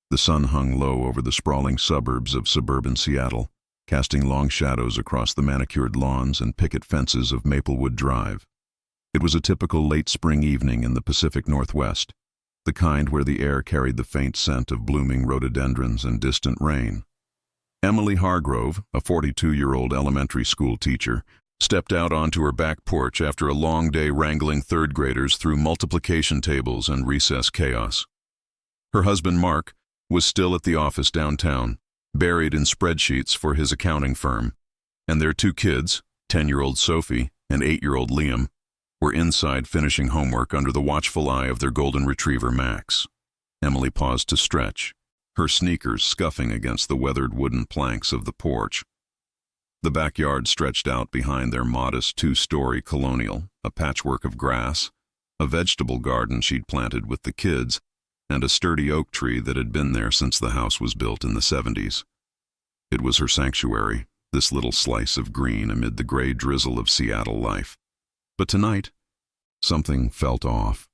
The sun hung low over the sprawling suburbs of suburban Seattle, casting long shadows across the manicured lawns and picket fences of Maplewood Drive. It was a typical late spring evening in the Pacific Northwest, the kind where the air carried the faint scent of blooming rhododendrons and distant rain. Emily Hargrove, a 42-year-old elementary school teacher, stepped out onto her back porch after a long day wrangling third graders through multiplication tables and recess chaos. Her husband, Mark, was still at the office downtown, buried in spreadsheets for his accounting firm, and their two kids, 10-year-old Sophie and 8-year-old Liam, were inside finishing homework under the watchful eye of their golden retriever, Max. Emily paused to stretch, her sneakers scuffing against the weathered wooden planks of the porch. The backyard stretched out behind their modest two-story colonial, a patchwork of grass, a vegetable garden she'd planted with the kids, and a sturdy oak tree that had been there since the house was built in the 70s. It was her sanctuary, this little slice of green amid the gray drizzle of Seattle life. But tonight, something felt off.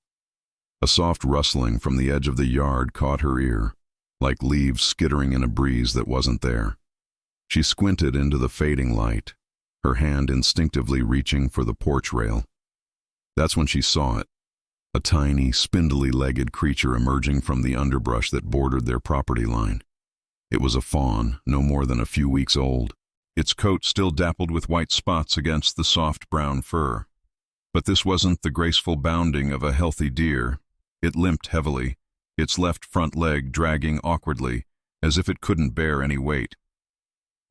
A soft rustling from the edge of the yard caught her ear, like leaves skittering in a breeze that wasn't there. She squinted into the fading light, her hand instinctively reaching for the porch rail. That's when she saw it, a tiny, spindly-legged creature emerging from the underbrush that bordered their property line. It was a fawn, no more than a few weeks old, its coat still dappled with white spots against the soft brown fur. But this wasn't the graceful bounding of a healthy deer. It limped heavily, its left front leg dragging awkwardly, as if it couldn't bear any weight.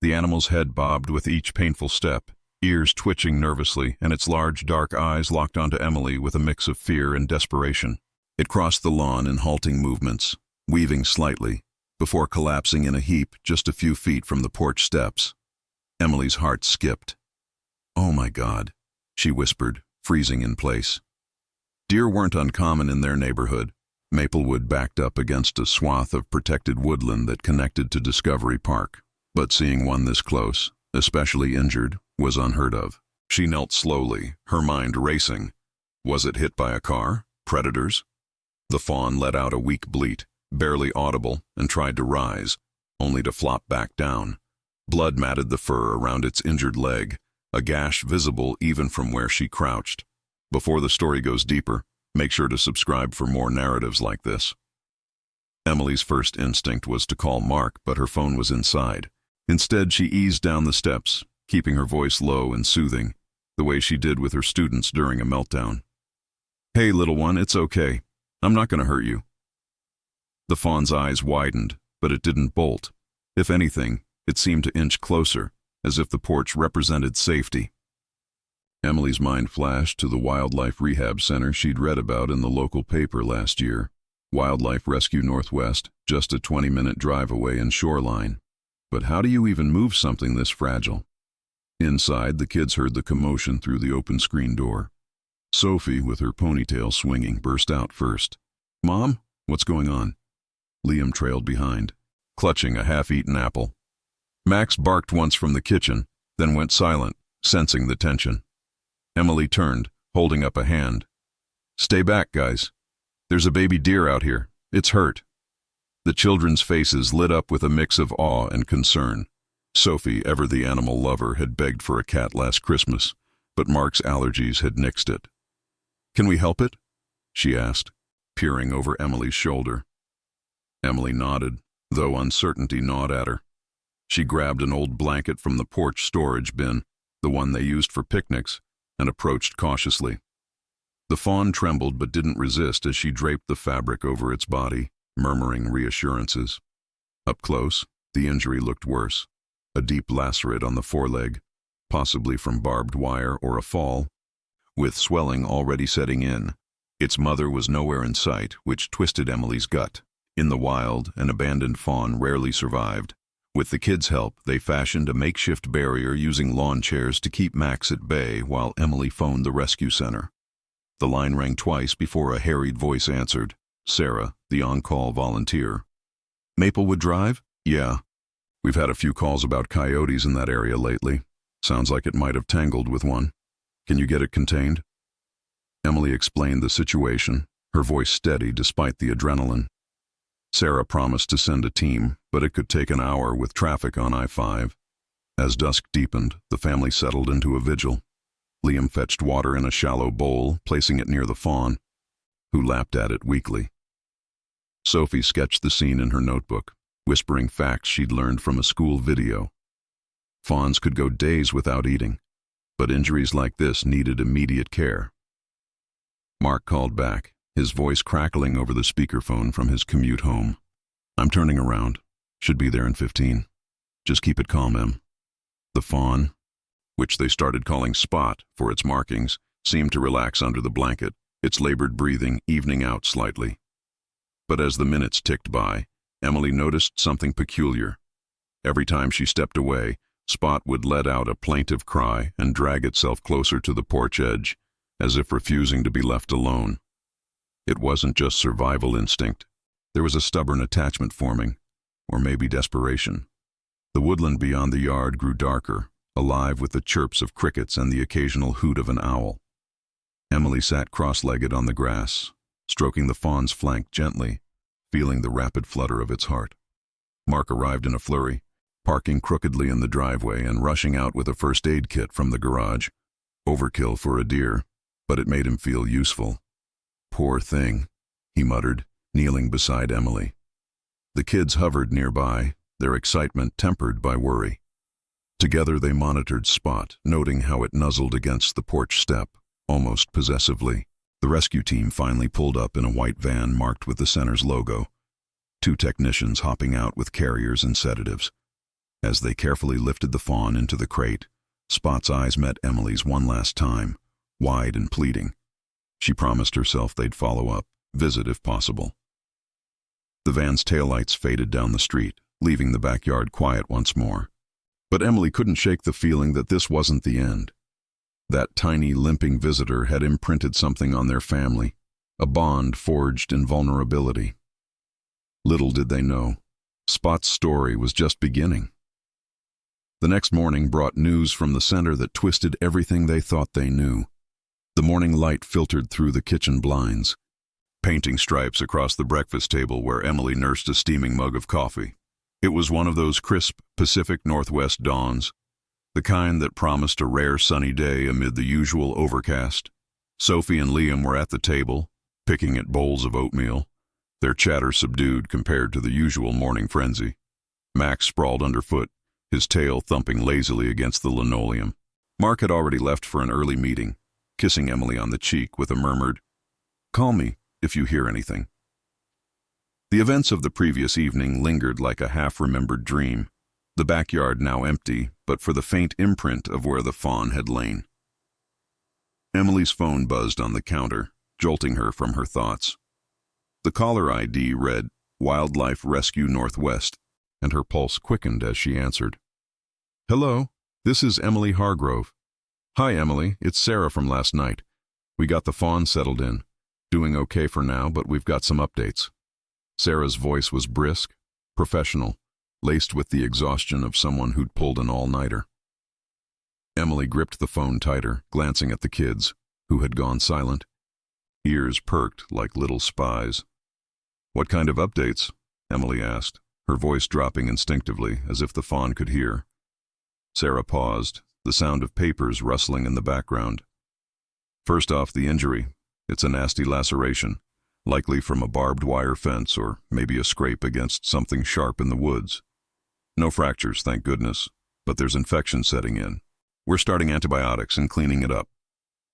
The animal's head bobbed with each painful step, ears twitching nervously, and its large dark eyes locked onto Emily with a mix of fear and desperation. It crossed the lawn in halting movements, weaving slightly, before collapsing in a heap just a few feet from the porch steps. Emily's heart skipped. "Oh my God," she whispered, freezing in place. Deer weren't uncommon in their neighborhood. Maplewood backed up against a swath of protected woodland that connected to Discovery Park. But seeing one this close, especially injured, was unheard of. She knelt slowly, her mind racing. Was it hit by a car? Predators? The fawn let out a weak bleat, barely audible, and tried to rise, only to flop back down. Blood matted the fur around its injured leg, a gash visible even from where she crouched. Before the story goes deeper, make sure to subscribe for more narratives like this. Emily's first instinct was to call Mark, but her phone was inside. Instead, she eased down the steps, keeping her voice low and soothing, the way she did with her students during a meltdown. "Hey, little one, it's okay. I'm not going to hurt you." The fawn's eyes widened, but it didn't bolt. If anything, it seemed to inch closer, as if the porch represented safety. Emily's mind flashed to the wildlife rehab center she'd read about in the local paper last year. Wildlife Rescue Northwest, just a 20-minute drive away in Shoreline. But how do you even move something this fragile? Inside, the kids heard the commotion through the open screen door. Sophie, with her ponytail swinging, burst out first. "Mom, what's going on?" Liam trailed behind, clutching a half-eaten apple. Max barked once from the kitchen, then went silent, sensing the tension. Emily turned, holding up a hand. "Stay back, guys. There's a baby deer out here. It's hurt." The children's faces lit up with a mix of awe and concern. Sophie, ever the animal lover, had begged for a cat last Christmas, but Mark's allergies had nixed it. "Can we help it?" she asked, peering over Emily's shoulder. Emily nodded, though uncertainty gnawed at her. She grabbed an old blanket from the porch storage bin, the one they used for picnics, and approached cautiously. The fawn trembled but didn't resist as she draped the fabric over its body, murmuring reassurances. Up close, the injury looked worse. A deep lacerate on the foreleg, possibly from barbed wire or a fall, with swelling already setting in. Its mother was nowhere in sight, which twisted Emily's gut. In the wild, an abandoned fawn rarely survived. With the kids' help, they fashioned a makeshift barrier using lawn chairs to keep Max at bay while Emily phoned the rescue center. The line rang twice before a harried voice answered. Sarah, the on-call volunteer. "Maplewood Drive? Yeah. We've had a few calls about coyotes in that area lately. Sounds like it might have tangled with one. Can you get it contained?" Emily explained the situation, her voice steady despite the adrenaline. Sarah promised to send a team, but it could take an hour with traffic on I-5. As dusk deepened, the family settled into a vigil. Liam fetched water in a shallow bowl, placing it near the Fawn, who lapped at it weakly. Sophie sketched the scene in her notebook, whispering facts she'd learned from a school video. Fawns could go days without eating, but injuries like this needed immediate care. Mark called back, his voice crackling over the speakerphone from his commute home. "I'm turning around. Should be there in 15. Just keep it calm, Em." The Fawn, which they started calling Spot for its markings, seemed to relax under the blanket, its labored breathing evening out slightly. But as the minutes ticked by, Emily noticed something peculiar. Every time she stepped away, Spot would let out a plaintive cry and drag itself closer to the porch edge, as if refusing to be left alone. It wasn't just survival instinct. There was a stubborn attachment forming, or maybe desperation. The woodland beyond the yard grew darker, alive with the chirps of crickets and the occasional hoot of an owl. Emily sat cross-legged on the grass, stroking the Fawn's flank gently, feeling the rapid flutter of its heart. Mark arrived in a flurry, parking crookedly in the driveway and rushing out with a first aid kit from the garage. Overkill for a deer, but it made him feel useful. "Poor thing," he muttered, kneeling beside Emily. The kids hovered nearby, their excitement tempered by worry. Together they monitored Spot, noting how it nuzzled against the porch step, almost possessively. The rescue team finally pulled up in a white van marked with the center's logo, 2 technicians hopping out with carriers and sedatives. As they carefully lifted the Fawn into the crate, Spot's eyes met Emily's one last time, wide and pleading. She promised herself they'd follow up, visit if possible. The van's taillights faded down the street, leaving the backyard quiet once more. But Emily couldn't shake the feeling that this wasn't the end. That tiny, limping visitor had imprinted something on their family, a bond forged in vulnerability. Little did they know, Spot's story was just beginning. The next morning brought news from the center that twisted everything they thought they knew. The morning light filtered through the kitchen blinds, painting stripes across the breakfast table where Emily nursed a steaming mug of coffee. It was one of those crisp Pacific Northwest dawns, the kind that promised a rare sunny day amid the usual overcast. Sophie and Liam were at the table, picking at bowls of oatmeal, their chatter subdued compared to the usual morning frenzy. Max sprawled underfoot, his tail thumping lazily against the linoleum. Mark had already left for an early meeting, kissing Emily on the cheek with a murmured, "Call me if you hear anything." The events of the previous evening lingered like a half-remembered dream, the backyard now empty, but for the faint imprint of where the Fawn had lain. Emily's phone buzzed on the counter, jolting her from her thoughts. The caller ID read, "Wildlife Rescue Northwest," and her pulse quickened as she answered. "Hello, this is Emily Hargrove." "Hi, Emily, it's Sarah from last night. We got the Fawn settled in. Doing okay for now, but we've got some updates." Sarah's voice was brisk, professional, laced with the exhaustion of someone who'd pulled an all-nighter. Emily gripped the phone tighter, glancing at the kids, who had gone silent. Ears perked like little spies. "What kind of updates?" Emily asked, her voice dropping instinctively as if the Fawn could hear. Sarah paused, the sound of papers rustling in the background. "First off, the injury. It's a nasty laceration, likely from a barbed wire fence or maybe a scrape against something sharp in the woods. No fractures, thank goodness, but there's infection setting in. We're starting antibiotics and cleaning it up.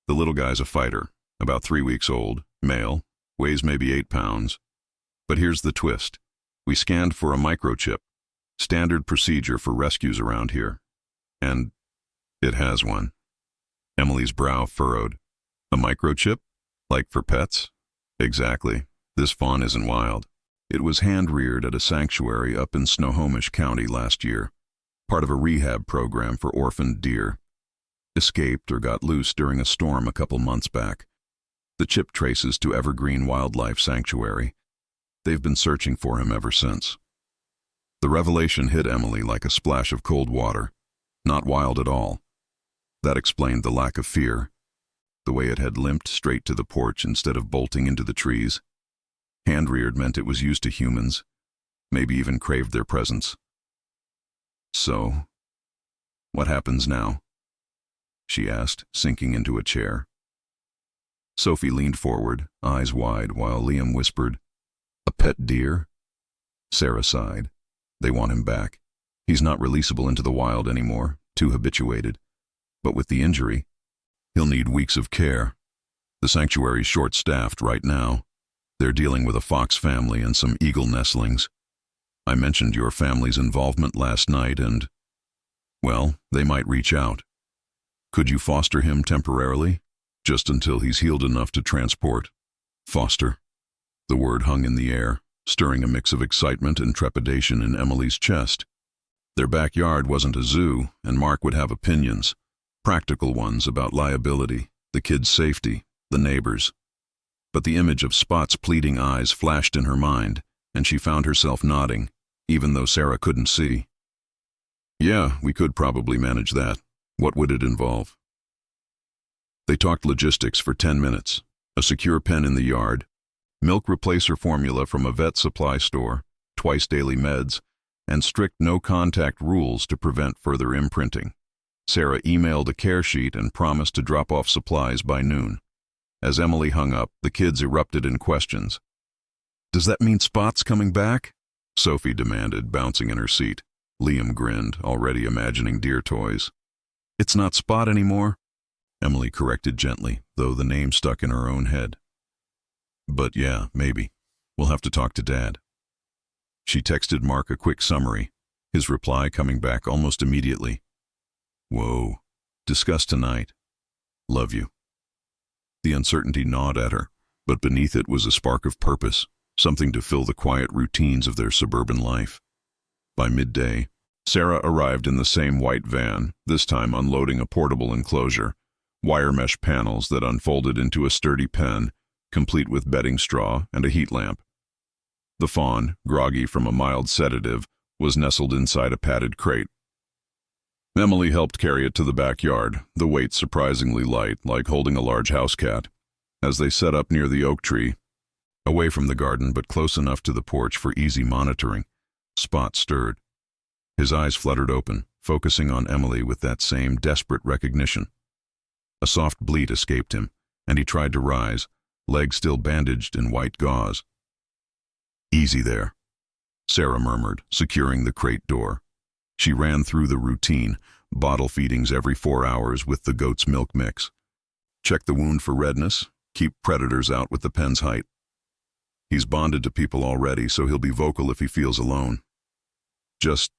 The little guy's a fighter, about 3 weeks old, male, weighs maybe 8 pounds. But here's the twist. We scanned for a microchip, standard procedure for rescues around here. And it has one." Emily's brow furrowed. "A microchip? Like for pets?" "Exactly. This Fawn isn't wild. It was hand-reared at a sanctuary up in Snohomish County last year, part of a rehab program for orphaned deer. Escaped or got loose during a storm a couple months back. The chip traces to Evergreen Wildlife Sanctuary. They've been searching for him ever since." The revelation hit Emily like a splash of cold water. Not wild at all. That explained the lack of fear, the way it had limped straight to the porch instead of bolting into the trees. Hand-reared meant it was used to humans, maybe even craved their presence. So, what happens now? She asked, sinking into a chair. Sophie leaned forward, eyes wide, while Liam whispered, "A pet deer?" Sarah sighed. They want him back. He's not releasable into the wild anymore, too habituated. But with the injury, he'll need weeks of care. The sanctuary's short-staffed right now. They're dealing with a fox family and some eagle nestlings. I mentioned your family's involvement last night and, well, they might reach out. Could you foster him temporarily? Just until he's healed enough to transport. Foster. The word hung in the air, stirring a mix of excitement and trepidation in Emily's chest. Their backyard wasn't a zoo, and Mark would have opinions. Practical ones about liability, the kids' safety, the neighbors. But the image of Spot's pleading eyes flashed in her mind, and she found herself nodding, even though Sarah couldn't see. Yeah, we could probably manage that. What would it involve? They talked logistics for 10 minutes, a secure pen in the yard, milk replacer formula from a vet supply store, twice daily meds, and strict no-contact rules to prevent further imprinting. Sarah emailed a care sheet and promised to drop off supplies by noon. As Emily hung up, the kids erupted in questions. "Does that mean Spot's coming back?" Sophie demanded, bouncing in her seat. Liam grinned, already imagining deer toys. "It's not Spot anymore," Emily corrected gently, though the name stuck in her own head. "But yeah, maybe. We'll have to talk to Dad." She texted Mark a quick summary, his reply coming back almost immediately. "Whoa. Discuss tonight. Love you." The uncertainty gnawed at her, but beneath it was a spark of purpose, something to fill the quiet routines of their suburban life. By midday, Sarah arrived in the same white van, this time unloading a portable enclosure, wire mesh panels that unfolded into a sturdy pen, complete with bedding straw and a heat lamp. The Fawn, groggy from a mild sedative, was nestled inside a padded crate. Emily helped carry it to the backyard, the weight surprisingly light, like holding a large house cat. As they set up near the oak tree, away from the garden but close enough to the porch for easy monitoring, Spot stirred. His eyes fluttered open, focusing on Emily with that same desperate recognition. A soft bleat escaped him, and he tried to rise, legs still bandaged in white gauze. "Easy there," Sarah murmured, securing the crate door. She ran through the routine, bottle feedings every 4 hours with the goat's milk mix. Check the wound for redness, keep predators out with the pen's height. He's bonded to people already, so he'll be vocal if he feels alone. Just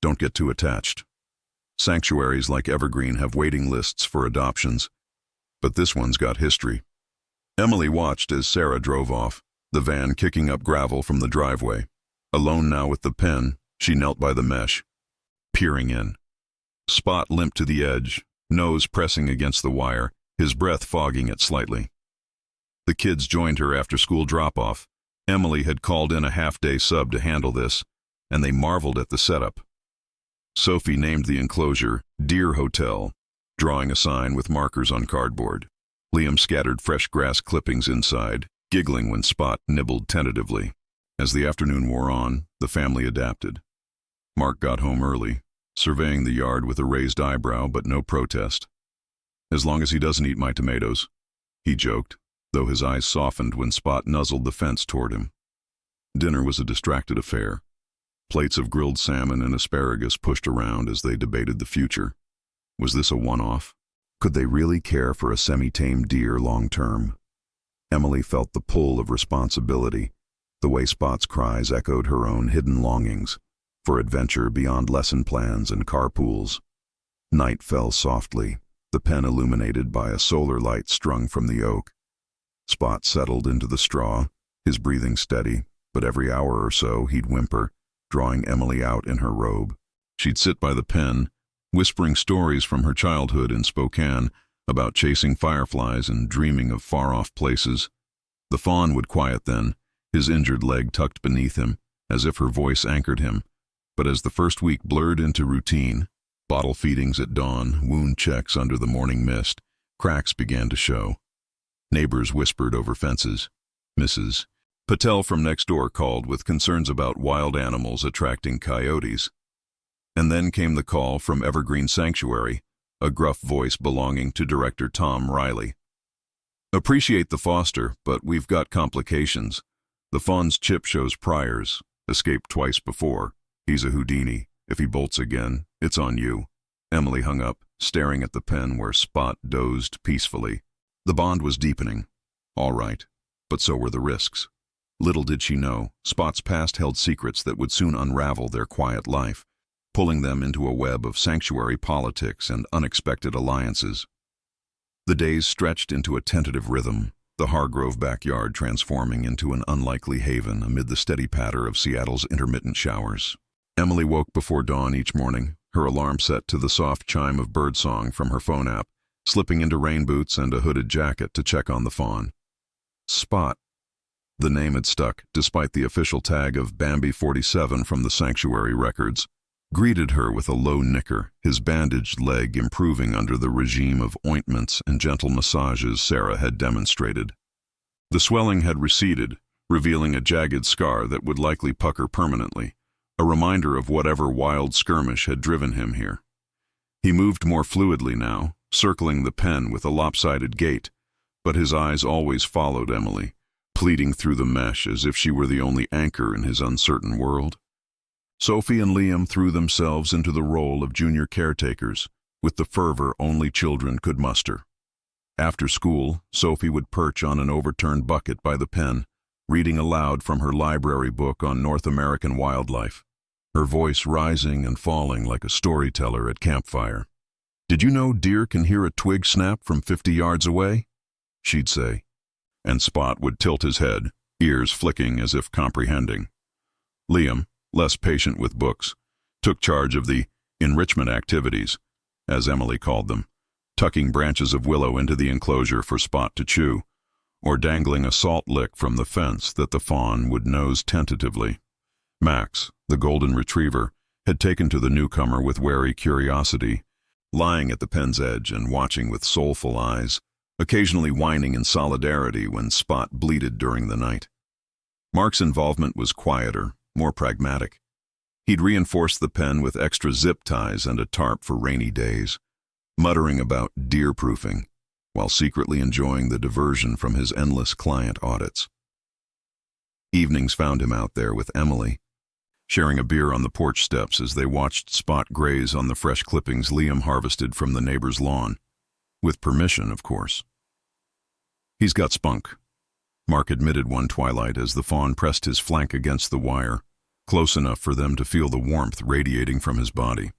don't get too attached. Sanctuaries like Evergreen have waiting lists for adoptions, but this one's got history. Emily watched as Sarah drove off, the van kicking up gravel from the driveway. Alone now with the pen, she knelt by the mesh, peering in. Spot limped to the edge, nose pressing against the wire, his breath fogging it slightly. The kids joined her after school drop-off. Emily had called in a half-day sub to handle this, and they marveled at the setup. Sophie named the enclosure Deer Hotel, drawing a sign with markers on cardboard. Liam scattered fresh grass clippings inside, giggling when Spot nibbled tentatively. As the afternoon wore on, the family adapted. Mark got home early, surveying the yard with a raised eyebrow but no protest. "As long as he doesn't eat my tomatoes," he joked, though his eyes softened when Spot nuzzled the fence toward him. Dinner was a distracted affair. Plates of grilled salmon and asparagus pushed around as they debated the future. Was this a one-off? Could they really care for a semi-tame deer long-term? Emily felt the pull of responsibility, the way Spot's cries echoed her own hidden longings for adventure beyond lesson plans and carpools. Night fell softly, the pen illuminated by a solar light strung from the oak. Spot settled into the straw, his breathing steady, but every hour or so he'd whimper, drawing Emily out in her robe. She'd sit by the pen, whispering stories from her childhood in Spokane about chasing fireflies and dreaming of far-off places. The Fawn would quiet then, his injured leg tucked beneath him, as if her voice anchored him. But as the first week blurred into routine, bottle feedings at dawn, wound checks under the morning mist, cracks began to show. Neighbors whispered over fences. Mrs. Patel from next door called with concerns about wild animals attracting coyotes. And then came the call from Evergreen Sanctuary, a gruff voice belonging to Director Tom Riley. Appreciate the foster, but we've got complications. The Fawn's chip shows priors. Escaped twice before. He's a Houdini. If he bolts again, it's on you. Emily hung up, staring at the pen where Spot dozed peacefully. The bond was deepening. All right, but so were the risks. Little did she know, Spot's past held secrets that would soon unravel their quiet life, pulling them into a web of sanctuary politics and unexpected alliances. The days stretched into a tentative rhythm, the Hargrove backyard transforming into an unlikely haven amid the steady patter of Seattle's intermittent showers. Emily woke before dawn each morning, her alarm set to the soft chime of birdsong from her phone app, slipping into rain boots and a hooded jacket to check on the Fawn. Spot. The name had stuck, despite the official tag of Bambi 47 from the sanctuary records. Greeted her with a low nicker, his bandaged leg improving under the regime of ointments and gentle massages Sarah had demonstrated. The swelling had receded, revealing a jagged scar that would likely pucker permanently, a reminder of whatever wild skirmish had driven him here. He moved more fluidly now, circling the pen with a lopsided gait, but his eyes always followed Emily, pleading through the mesh as if she were the only anchor in his uncertain world. Sophie and Liam threw themselves into the role of junior caretakers, with the fervor only children could muster. After school, Sophie would perch on an overturned bucket by the pen, reading aloud from her library book on North American wildlife, her voice rising and falling like a storyteller at campfire. "Did you know deer can hear a twig snap from 50 yards away?" she'd say. And Spot would tilt his head, ears flicking as if comprehending. Liam, less patient with books, took charge of the enrichment activities, as Emily called them, tucking branches of willow into the enclosure for Spot to chew, or dangling a salt lick from the fence that the Fawn would nose tentatively. Max, the golden retriever, had taken to the newcomer with wary curiosity, lying at the pen's edge and watching with soulful eyes, occasionally whining in solidarity when Spot bleated during the night. Mark's involvement was quieter, more pragmatic. He'd reinforced the pen with extra zip ties and a tarp for rainy days, muttering about deer-proofing, while secretly enjoying the diversion from his endless client audits. Evenings found him out there with Emily, sharing a beer on the porch steps as they watched Spot graze on the fresh clippings Liam harvested from the neighbor's lawn. With permission, of course. "He's got spunk," Mark admitted one twilight as the Fawn pressed his flank against the wire, close enough for them to feel the warmth radiating from his body.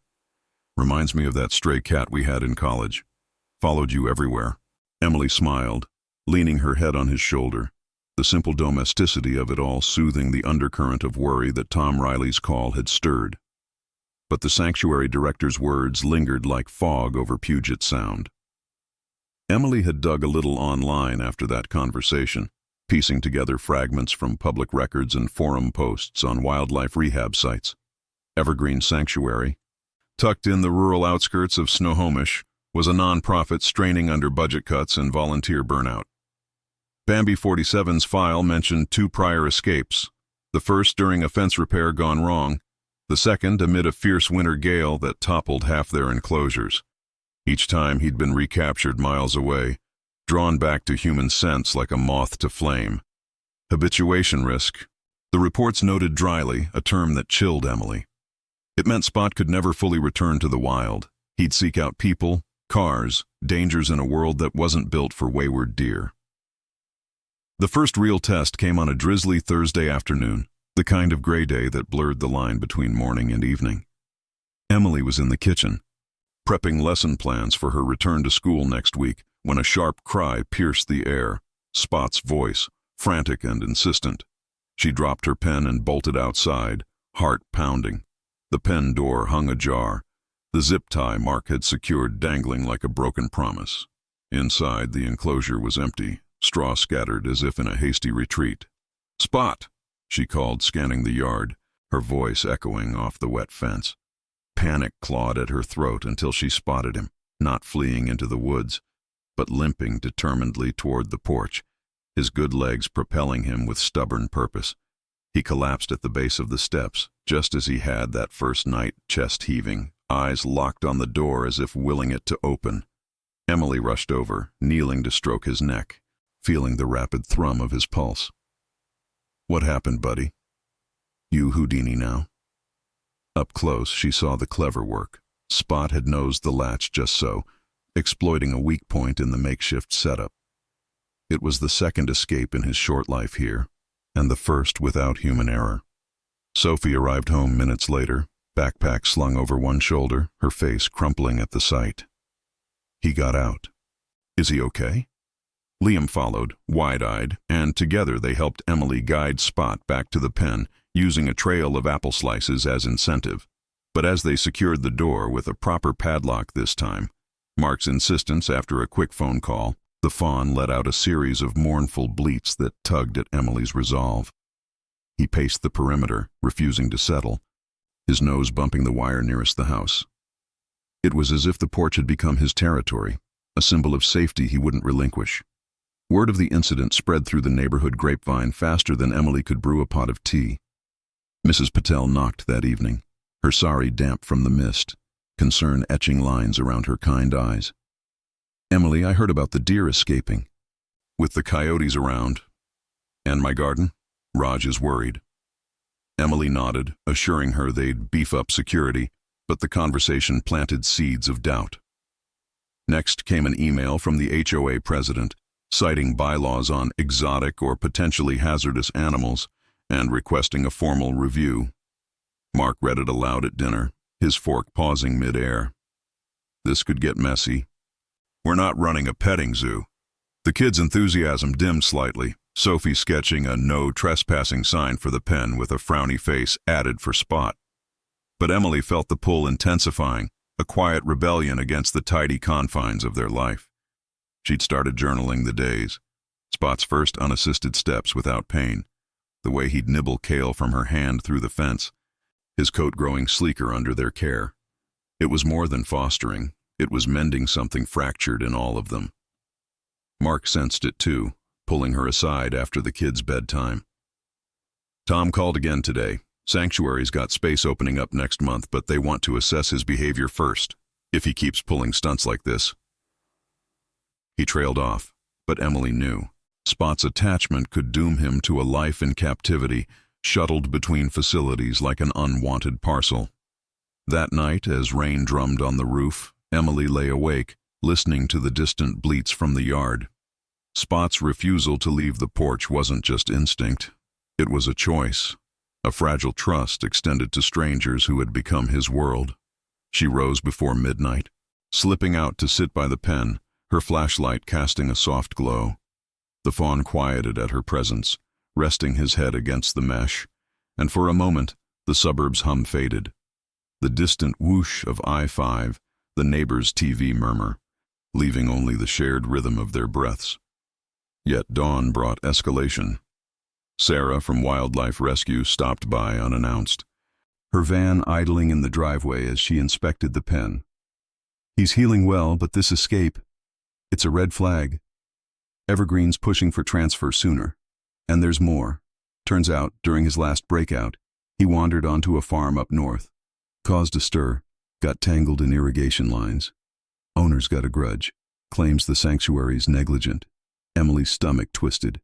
"Reminds me of that stray cat we had in college. Followed you everywhere." Emily smiled, leaning her head on his shoulder, the simple domesticity of it all soothing the undercurrent of worry that Tom Riley's call had stirred. But the sanctuary director's words lingered like fog over Puget Sound. Emily had dug a little online after that conversation, piecing together fragments from public records and forum posts on wildlife rehab sites. Evergreen Sanctuary, tucked in the rural outskirts of Snohomish, was a non-profit straining under budget cuts and volunteer burnout. Bambi 47's file mentioned 2 prior escapes, the first during a fence repair gone wrong, the second amid a fierce winter gale that toppled half their enclosures. Each time he'd been recaptured miles away, drawn back to human sense like a moth to flame. Habituation risk. The reports noted dryly, a term that chilled Emily. It meant Spot could never fully return to the wild. He'd seek out people, cars, dangers in a world that wasn't built for wayward deer. The first real test came on a drizzly Thursday afternoon, the kind of gray day that blurred the line between morning and evening. Emily was in the kitchen, prepping lesson plans for her return to school next week, when a sharp cry pierced the air, Spot's voice, frantic and insistent. She dropped her pen and bolted outside, heart pounding. The pen door hung ajar, the zip tie Mark had secured dangling like a broken promise. Inside, the enclosure was empty, straw scattered as if in a hasty retreat. "Spot!" she called, scanning the yard, her voice echoing off the wet fence. Panic clawed at her throat until she spotted him, not fleeing into the woods, but limping determinedly toward the porch, his good legs propelling him with stubborn purpose. He collapsed at the base of the steps, just as he had that first night, chest heaving, eyes locked on the door as if willing it to open. Emily rushed over, kneeling to stroke his neck, feeling the rapid thrum of his pulse. "What happened, buddy? You Houdini now?" Up close, she saw the clever work. Spot had nosed the latch just so, exploiting a weak point in the makeshift setup. It was the second escape in his short life here, and the first without human error. Sophie arrived home minutes later, backpack slung over one shoulder, her face crumpling at the sight. He got out. "Is he okay?" Liam followed, wide-eyed, and together they helped Emily guide Spot back to the pen, using a trail of apple slices as incentive. But as they secured the door with a proper padlock this time, Mark's insistence after a quick phone call, the Fawn let out a series of mournful bleats that tugged at Emily's resolve. He paced the perimeter, refusing to settle, his nose bumping the wire nearest the house. It was as if the porch had become his territory, a symbol of safety he wouldn't relinquish. Word of the incident spread through the neighborhood grapevine faster than Emily could brew a pot of tea. Mrs. Patel knocked that evening, her sari damp from the mist, concern etching lines around her kind eyes. "Emily, I heard about the deer escaping. With the coyotes around. And my garden? Raj is worried." Emily nodded, assuring her they'd beef up security, but the conversation planted seeds of doubt. Next came an email from the HOA president, citing bylaws on exotic or potentially hazardous animals and requesting a formal review. Mark read it aloud at dinner, his fork pausing mid-air. This could get messy. "We're not running a petting zoo." The kids' enthusiasm dimmed slightly, Sophie sketching a no trespassing sign for the pen with a frowny face added for Spot. But Emily felt the pull intensifying, a quiet rebellion against the tidy confines of their life. She'd started journaling the days, Spot's first unassisted steps without pain, the way he'd nibble kale from her hand through the fence, his coat growing sleeker under their care. It was more than fostering, it was mending something fractured in all of them. Mark sensed it too, pulling her aside after the kids' bedtime. "Tom called again today. Sanctuary's got space opening up next month, but they want to assess his behavior first, if he keeps pulling stunts like this." He trailed off, but Emily knew. Spot's attachment could doom him to a life in captivity, shuttled between facilities like an unwanted parcel. That night, as rain drummed on the roof, Emily lay awake, listening to the distant bleats from the yard. Spot's refusal to leave the porch wasn't just instinct. It was a choice, a fragile trust extended to strangers who had become his world. She rose before midnight, slipping out to sit by the pen, her flashlight casting a soft glow. The Fawn quieted at her presence, resting his head against the mesh, and for a moment the suburbs' hum faded. The distant whoosh of I-5, the neighbors' TV murmur, leaving only the shared rhythm of their breaths. Yet dawn brought escalation. Sarah from Wildlife Rescue stopped by unannounced, her van idling in the driveway as she inspected the pen. "He's healing well, but this escape, it's a red flag. Evergreen's pushing for transfer sooner. And there's more. Turns out, during his last breakout, he wandered onto a farm up north, caused a stir, got tangled in irrigation lines. Owner's got a grudge, claims the sanctuary's negligent." Emily's stomach twisted.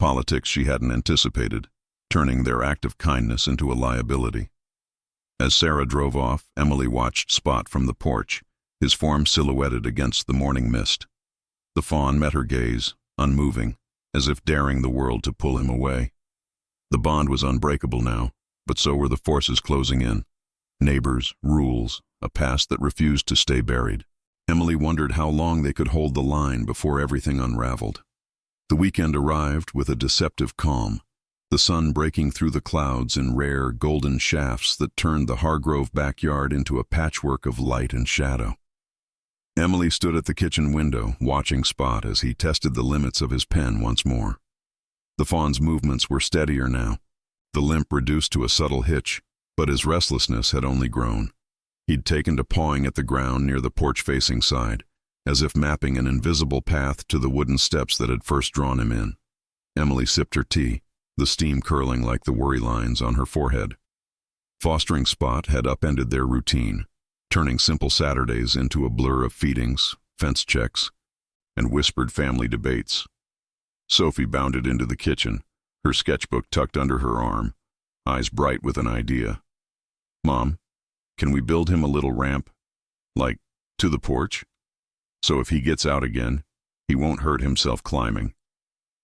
Politics she hadn't anticipated, turning their act of kindness into a liability. As Sarah drove off, Emily watched Spot from the porch, his form silhouetted against the morning mist. The Fawn met her gaze, unmoving, as if daring the world to pull him away. The bond was unbreakable now, but so were the forces closing in. Neighbors, rules, a past that refused to stay buried. Emily wondered how long they could hold the line before everything unraveled. The weekend arrived with a deceptive calm, the sun breaking through the clouds in rare, golden shafts that turned the Hargrove backyard into a patchwork of light and shadow. Emily stood at the kitchen window, watching Spot as he tested the limits of his pen once more. The Fawn's movements were steadier now, the limp reduced to a subtle hitch, but his restlessness had only grown. He'd taken to pawing at the ground near the porch-facing side, as if mapping an invisible path to the wooden steps that had first drawn him in. Emily sipped her tea, the steam curling like the worry lines on her forehead. Fostering Spot had upended their routine, turning simple Saturdays into a blur of feedings, fence checks, and whispered family debates. Sophie bounded into the kitchen, her sketchbook tucked under her arm, eyes bright with an idea. "Mom, can we build him a little ramp? Like, to the porch? So if he gets out again, he won't hurt himself climbing."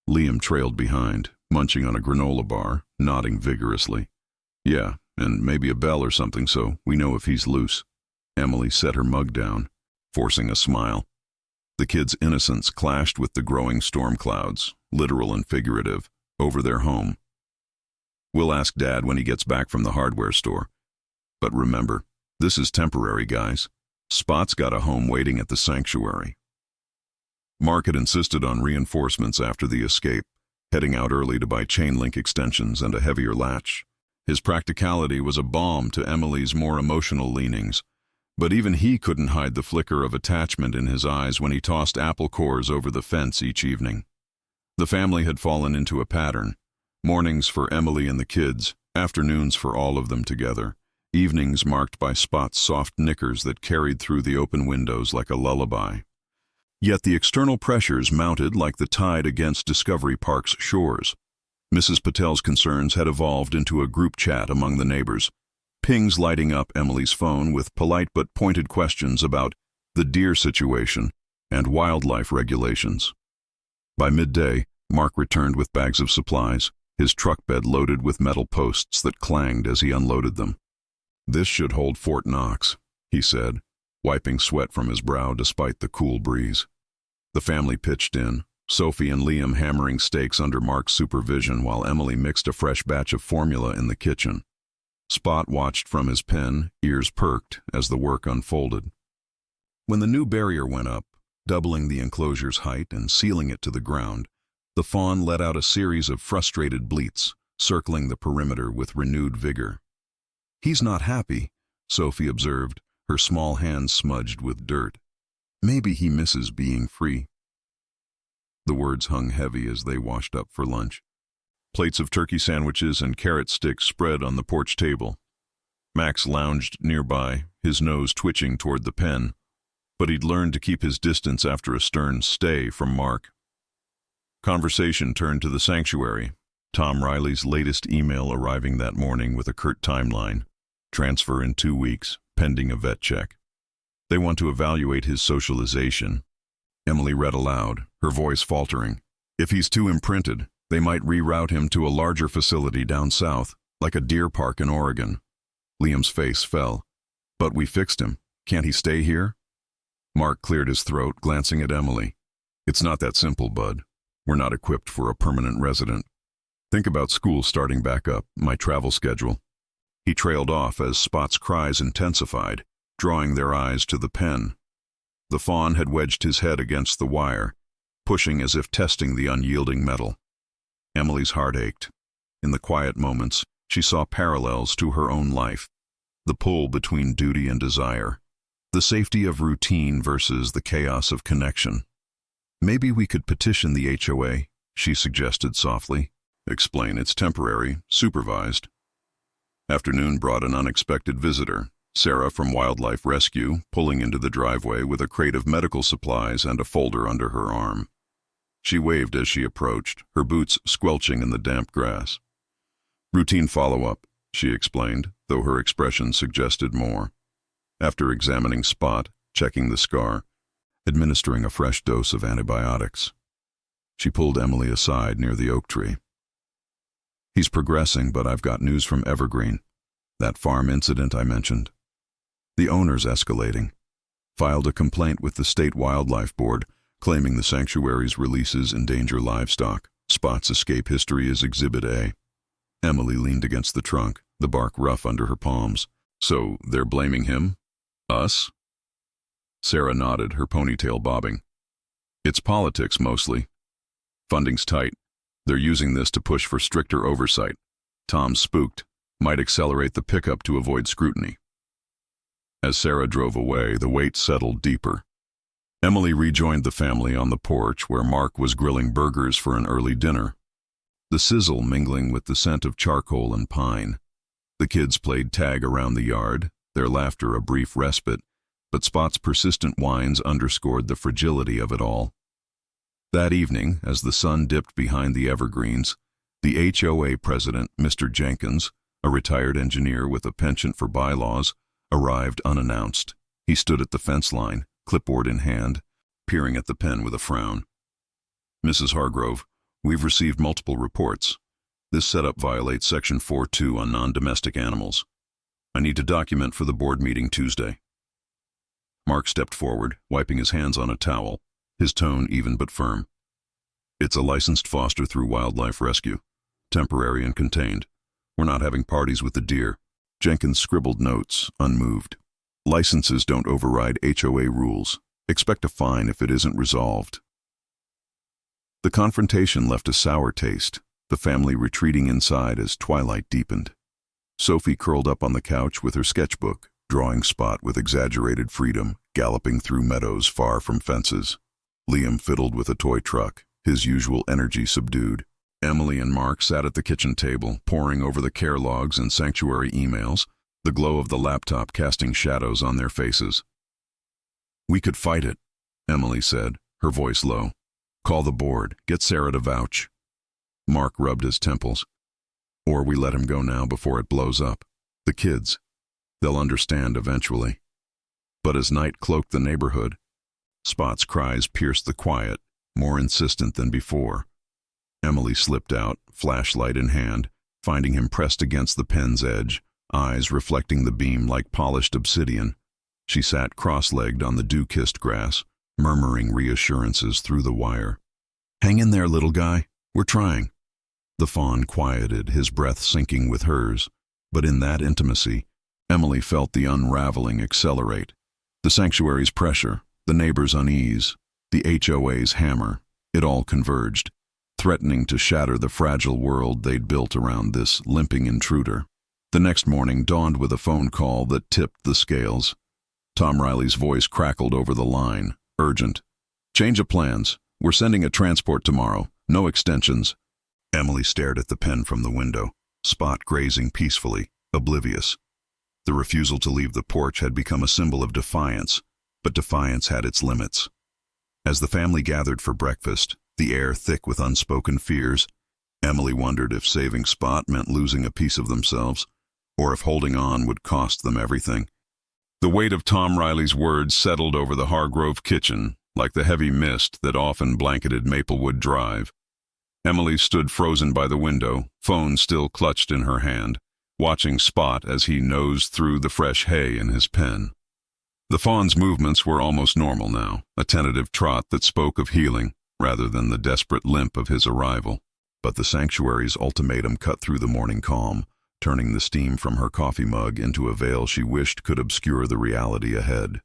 Liam trailed behind, munching on a granola bar, nodding vigorously. "Yeah, and maybe a bell or something so we know if he's loose." Emily set her mug down, forcing a smile. The kids' innocence clashed with the growing storm clouds, literal and figurative, over their home. "We'll ask Dad when he gets back from the hardware store. But remember, this is temporary, guys. Spot's got a home waiting at the sanctuary." Mark had insisted on reinforcements after the escape, heading out early to buy chain link extensions and a heavier latch. His practicality was a balm to Emily's more emotional leanings, but even he couldn't hide the flicker of attachment in his eyes when he tossed apple cores over the fence each evening. The family had fallen into a pattern: mornings for Emily and the kids, afternoons for all of them together, evenings marked by Spot's soft knickers that carried through the open windows like a lullaby. Yet the external pressures mounted like the tide against Discovery Park's shores. Mrs. Patel's concerns had evolved into a group chat among the neighbors, pings lighting up Emily's phone with polite but pointed questions about the deer situation and wildlife regulations. By midday, Mark returned with bags of supplies, his truck bed loaded with metal posts that clanged as he unloaded them. "This should hold Fort Knox," he said, wiping sweat from his brow despite the cool breeze. The family pitched in, Sophie and Liam hammering stakes under Mark's supervision while Emily mixed a fresh batch of formula in the kitchen. Spot watched from his pen, ears perked, as the work unfolded. When the new barrier went up, doubling the enclosure's height and sealing it to the ground, the Fawn let out a series of frustrated bleats, circling the perimeter with renewed vigor. "He's not happy," Sophie observed, her small hands smudged with dirt. "Maybe he misses being free." The words hung heavy as they washed up for lunch. Plates of turkey sandwiches and carrot sticks spread on the porch table. Max lounged nearby, his nose twitching toward the pen, but he'd learned to keep his distance after a stern stay from Mark. Conversation turned to the sanctuary, Tom Riley's latest email arriving that morning with a curt timeline: transfer in 2 weeks, pending a vet check. "They want to evaluate his socialization," Emily read aloud, her voice faltering. "If he's too imprinted, they might reroute him to a larger facility down south, like a deer park in Oregon." Liam's face fell. "But we fixed him. Can't he stay here?" Mark cleared his throat, glancing at Emily. "It's not that simple, bud. We're not equipped for a permanent resident. Think about school starting back up, my travel schedule." He trailed off as Spot's cries intensified, drawing their eyes to the pen. The Fawn had wedged his head against the wire, pushing as if testing the unyielding metal. Emily's heart ached. In the quiet moments, she saw parallels to her own life: the pull between duty and desire, the safety of routine versus the chaos of connection. "Maybe we could petition the HOA," she suggested softly. "Explain it's temporary, supervised." Afternoon brought an unexpected visitor, Sarah from Wildlife Rescue, pulling into the driveway with a crate of medical supplies and a folder under her arm. She waved as she approached, her boots squelching in the damp grass. "Routine follow-up," she explained, though her expression suggested more. After examining Spot, checking the scar, administering a fresh dose of antibiotics. She pulled Emily aside near the oak tree. "He's progressing, but I've got news from Evergreen. That farm incident I mentioned. The owner's escalating. Filed a complaint with the State Wildlife Board, claiming the sanctuary's releases endanger livestock. Spot's escape history is Exhibit A." Emily leaned against the trunk, the bark rough under her palms. "So they're blaming him? Us?" Sarah nodded, her ponytail bobbing. "It's politics, mostly. Funding's tight. They're using this to push for stricter oversight. Tom spooked. Might accelerate the pickup to avoid scrutiny." As Sarah drove away, the weight settled deeper. Emily rejoined the family on the porch where Mark was grilling burgers for an early dinner. the sizzle mingling with the scent of charcoal and pine. The kids played tag around the yard, their laughter a brief respite, but Spot's persistent whines underscored the fragility of it all. That evening, as the sun dipped behind the evergreens, the HOA president, Mr. Jenkins, a retired engineer with a penchant for bylaws, arrived unannounced. He stood at the fence line, clipboard in hand, peering at the pen with a frown. "Mrs. Hargrove, we've received multiple reports. This setup violates Section 4.2 on non-domestic animals. I need to document for the board meeting Tuesday." Mark stepped forward, wiping his hands on a towel, his tone even but firm. "It's a licensed foster through Wildlife Rescue, temporary and contained. We're not having parties with the deer." Jenkins scribbled notes, unmoved. "Licenses don't override HOA rules. Expect a fine if it isn't resolved." The confrontation left a sour taste, the family retreating inside as twilight deepened. Sophie curled up on the couch with her sketchbook, drawing Spot with exaggerated freedom, galloping through meadows far from fences. Liam fiddled with a toy truck, his usual energy subdued. Emily and Mark sat at the kitchen table, poring over the care logs and sanctuary emails, the glow of the laptop casting shadows on their faces. "We could fight it," Emily said, her voice low. "Call the board, get Sarah to vouch." Mark rubbed his temples. "Or we let him go now before it blows up. The kids. They'll understand eventually." But as night cloaked the neighborhood, Spot's cries pierced the quiet, more insistent than before. Emily slipped out, flashlight in hand, finding him pressed against the pen's edge, eyes reflecting the beam like polished obsidian. She sat cross-legged on the dew-kissed grass, murmuring reassurances through the wire. "Hang in there, little guy. We're trying." The Fawn quieted, his breath sinking with hers, but in that intimacy, Emily felt the unraveling accelerate. The sanctuary's pressure, the neighbors' unease, the HOA's hammer, it all converged, threatening to shatter the fragile world they'd built around this limping intruder. The next morning dawned with a phone call that tipped the scales. Tom Riley's voice crackled over the line, urgent. "Change of plans. We're sending a transport tomorrow. No extensions." Emily stared at the pen from the window, Spot grazing peacefully, oblivious. The refusal to leave the porch had become a symbol of defiance, but defiance had its limits. As the family gathered for breakfast, the air thick with unspoken fears, Emily wondered if saving Spot meant losing a piece of themselves, or if holding on would cost them everything. The weight of Tom Riley's words settled over the Hargrove kitchen, like the heavy mist that often blanketed Maplewood Drive. Emily stood frozen by the window, phone still clutched in her hand, watching Spot as he nosed through the fresh hay in his pen. The Fawn's movements were almost normal now, a tentative trot that spoke of healing, rather than the desperate limp of his arrival. But the sanctuary's ultimatum cut through the morning calm, turning the steam from her coffee mug into a veil she wished could obscure the reality ahead.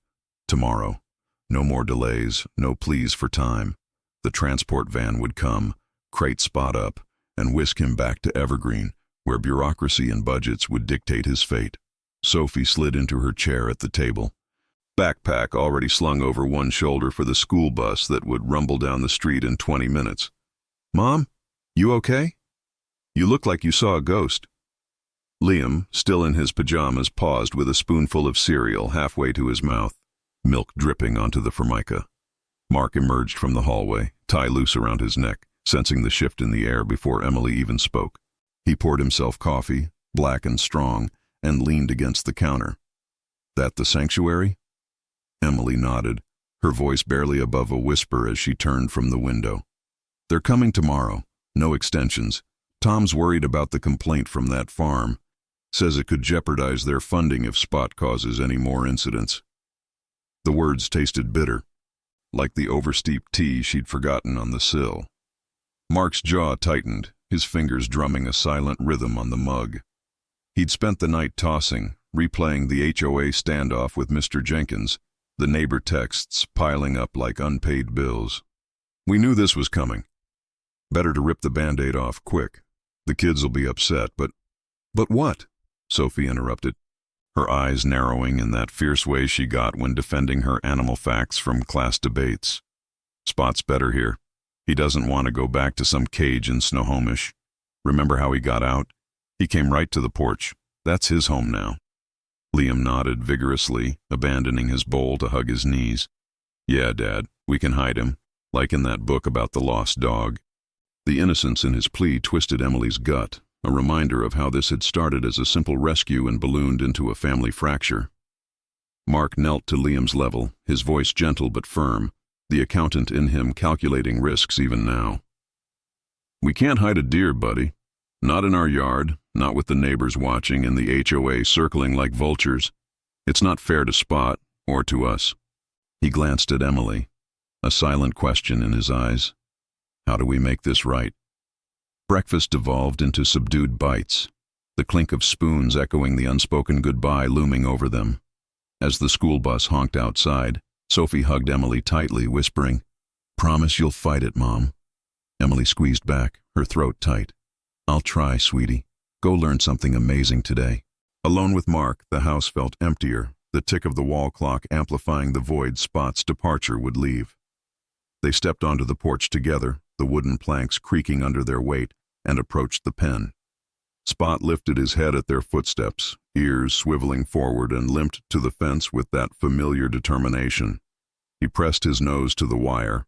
Tomorrow. No more delays, no pleas for time. The transport van would come, crate Spot up, and whisk him back to Evergreen, where bureaucracy and budgets would dictate his fate. Sophie slid into her chair at the table, backpack already slung over one shoulder for the school bus that would rumble down the street in 20 minutes. "Mom, you okay? You look like you saw a ghost." Liam, still in his pajamas, paused with a spoonful of cereal halfway to his mouth, milk dripping onto the formica. Mark emerged from the hallway, tie loose around his neck, sensing the shift in the air before Emily even spoke. He poured himself coffee, black and strong, and leaned against the counter. "That the sanctuary?" Emily nodded, her voice barely above a whisper as she turned from the window. "They're coming tomorrow. No extensions. Tom's worried about the complaint from that farm. Says it could jeopardize their funding if Spot causes any more incidents." The words tasted bitter, like the oversteeped tea she'd forgotten on the sill. Mark's jaw tightened, his fingers drumming a silent rhythm on the mug. He'd spent the night tossing, replaying the HOA standoff with Mr. Jenkins, the neighbor texts piling up like unpaid bills. "We knew this was coming. Better to rip the Band-Aid off quick. The kids will be upset, but..." "But what?" Sophie interrupted, her eyes narrowing in that fierce way she got when defending her animal facts from class debates. "Spot's better here. He doesn't want to go back to some cage in Snohomish. Remember how he got out? He came right to the porch. That's his home now. Liam nodded vigorously, abandoning his bowl to hug his knees. Yeah, Dad, we can hide him, like in that book about the lost dog. The innocence in his plea twisted Emily's gut, a reminder of how this had started as a simple rescue and ballooned into a family fracture. Mark knelt to Liam's level, his voice gentle but firm, the accountant in him calculating risks even now. We can't hide a deer, buddy. Not in our yard, not with the neighbors watching and the HOA circling like vultures. It's not fair to Spot, or to us. He glanced at Emily, a silent question in his eyes. How do we make this right? Breakfast devolved into subdued bites, the clink of spoons echoing the unspoken goodbye looming over them. As the school bus honked outside, Sophie hugged Emily tightly, whispering, "Promise you'll fight it, Mom." Emily squeezed back, her throat tight. "I'll try, sweetie. Go learn something amazing today." Alone with Mark, the house felt emptier, the tick of the wall clock amplifying the void Spot's departure would leave. They stepped onto the porch together, the wooden planks creaking under their weight, and approached the pen. Spot lifted his head at their footsteps, ears swiveling forward, and limped to the fence with that familiar determination. He pressed his nose to the wire,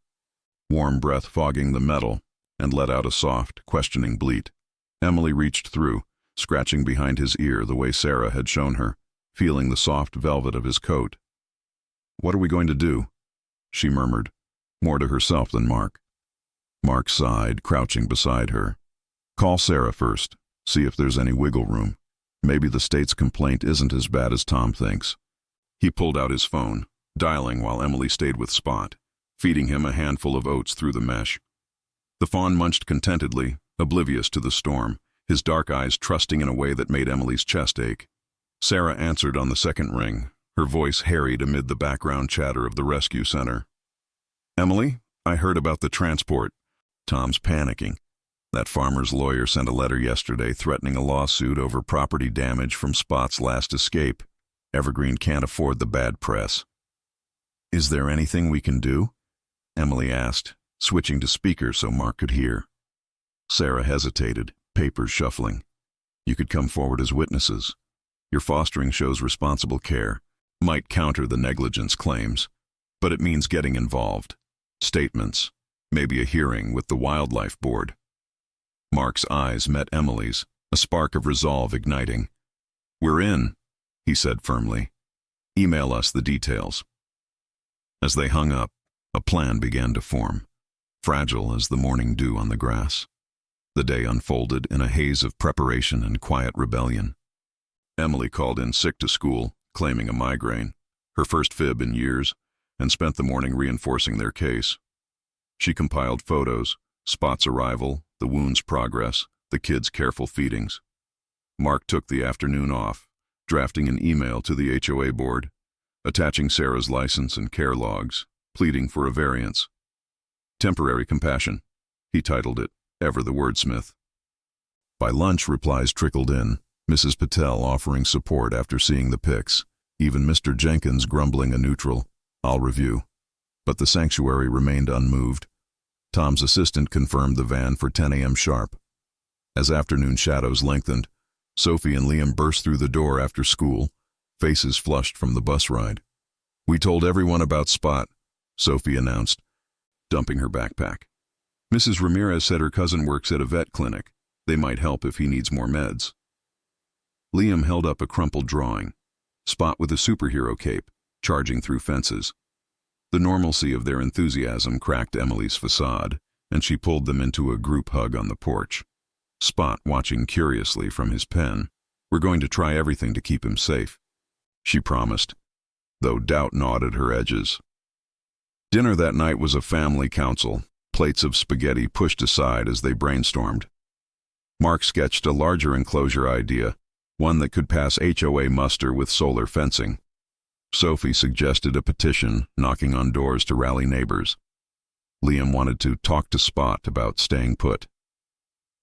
warm breath fogging the metal, and let out a soft, questioning bleat. Emily reached through, scratching behind his ear the way Sarah had shown her, feeling the soft velvet of his coat. "What are we going to do?" she murmured, more to herself than Mark. Mark sighed, crouching beside her. "Call Sarah first. See if there's any wiggle room. Maybe the state's complaint isn't as bad as Tom thinks." He pulled out his phone, dialing while Emily stayed with Spot, feeding him a handful of oats through the mesh. The fawn munched contentedly, oblivious to the storm, his dark eyes trusting in a way that made Emily's chest ache. Sarah answered on the second ring, her voice harried amid the background chatter of the rescue center. "Emily, I heard about the transport. Tom's panicking. That farmer's lawyer sent a letter yesterday threatening a lawsuit over property damage from Spot's last escape. Evergreen can't afford the bad press." "Is there anything we can do?" Emily asked, switching to speaker so Mark could hear. Sarah hesitated, papers shuffling. "You could come forward as witnesses. Your fostering shows responsible care. Might counter the negligence claims, but it means getting involved. Statements, maybe a hearing with the Wildlife Board." Mark's eyes met Emily's, a spark of resolve igniting. "We're in," he said firmly. "Email us the details." As they hung up, a plan began to form, fragile as the morning dew on the grass. The day unfolded in a haze of preparation and quiet rebellion. Emily called in sick to school, claiming a migraine, her first fib in years, and spent the morning reinforcing their case. She compiled photos, Spot's arrival, the wound's progress, the kids' careful feedings. Mark took the afternoon off, drafting an email to the HOA board, attaching Sarah's license and care logs, pleading for a variance. "Temporary compassion," he titled it, ever the wordsmith. By lunch, replies trickled in, Mrs. Patel offering support after seeing the pics, even Mr. Jenkins grumbling a neutral, "I'll review." But the sanctuary remained unmoved. Tom's assistant confirmed the van for 10 a.m. sharp. As afternoon shadows lengthened, Sophie and Liam burst through the door after school, faces flushed from the bus ride. "We told everyone about Spot," Sophie announced, dumping her backpack. "Mrs. Ramirez said her cousin works at a vet clinic. They might help if he needs more meds." Liam held up a crumpled drawing, Spot with a superhero cape, charging through fences. The normalcy of their enthusiasm cracked Emily's facade, and she pulled them into a group hug on the porch. Spot watching curiously from his pen. "We're going to try everything to keep him safe," she promised, though doubt gnawed at her edges. Dinner that night was a family council, plates of spaghetti pushed aside as they brainstormed. Mark sketched a larger enclosure idea, one that could pass HOA muster with solar fencing. Sophie suggested a petition, knocking on doors to rally neighbors. Liam wanted to talk to Spot about staying put.